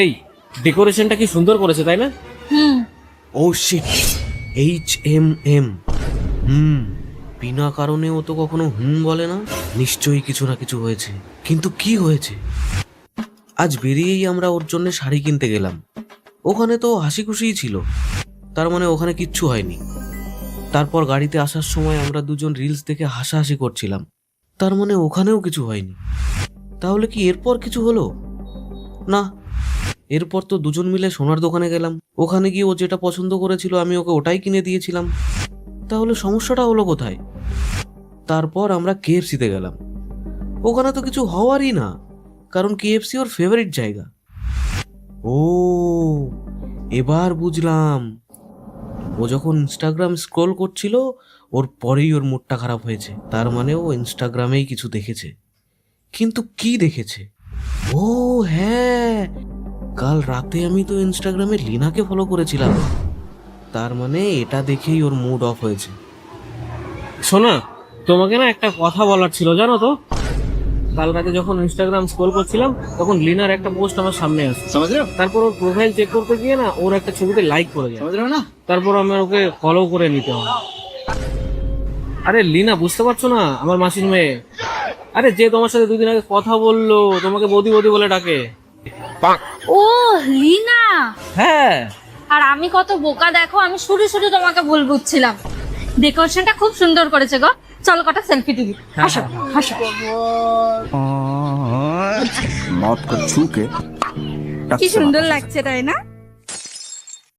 এই ডেকোরেশনটা কি সুন্দর করেছে তাই না? হুম। ও শিট, HMM। হুম, বিনা কারণে ও তো কখনো বলে না। নিশ্চয়ই কিছু না কিছু হয়েছে, কিন্তু কি হয়েছে? আজ বেরিয়েই আমরা ওর জন্য শাড়ি কিনতে গেলাম। ওখানে তো হাসি খুশিই ছিল, তার মানে ওখানে কিচ্ছু হয়নি। তারপর গাড়িতে আসার সময় আমরা দুজন রিলস দেখে হাসাহাসি করছিলাম, তার মানে ওখানেও কিছু হয়নি। তাহলে কি এরপর কিছু হলো? না, এরপর তো দুজন মিলে সোনার দোকানে গেলাম। ওখানে গিয়ে ও যেটা পছন্দ করেছিল আমি ওকে ওটাই কিনে দিয়েছিলাম। তাহলে সমস্যাটা হলো কোথায়? তারপর আমরা KFC-তে গেলাম। ওখানে তো কিছু হওয়ারই না, কারণ KFC ওর ফেভারিট জায়গা। ও, এবার বুঝলাম। ও যখন ইনস্টাগ্রাম স্ক্রোল করছিল, ওর পরেই ওর মুডটা খারাপ হয়েছে। তার মানে ও ইনস্টাগ্রামেই কিছু দেখেছে। কিন্তু কি দেখেছে? ও হ্যাঁ, কাল রাতে আমি তো ইনস্টাগ্রামে লিনাকে ফলো করেছিলাম। তার মানে এটা দেখেই ওর মুড অফ হয়েছে। শোনা, তোমাকে না একটা কথা বলার ছিল, জানো তো? কাল রাতে যখন ইনস্টাগ্রাম স্ক্রোল করছিলাম তখন লিনার একটা পোস্ট আমার সামনে আসছে। তারপর ওর প্রোফাইল চেক করতে গিয়ে না ওর একটা ছবিতে লাইক করে যায়। তারপর আমার ওকে ফলো করে নিতে হয়। আরে লিনা, বুঝতে পারছো না? আমার মাসির মেয়ে। আরে যে তোমার সাথে 2 দিন আগে কথা বললো, তোমাকে বৌদি বৌদি বলে ডাকে। ও, লিনা। হ্যাঁ। আর আমি কত বোকা দেখো, আমি শুধু শুধু তোমাকে ভুল বুঝছিলাম। ডেকোরেশনটা খুব সুন্দর করেছে গো। চলো কটা সেলফি তুলি। হাসো হাসো। मौत को छू के কি সুন্দর লাগছে তাই না?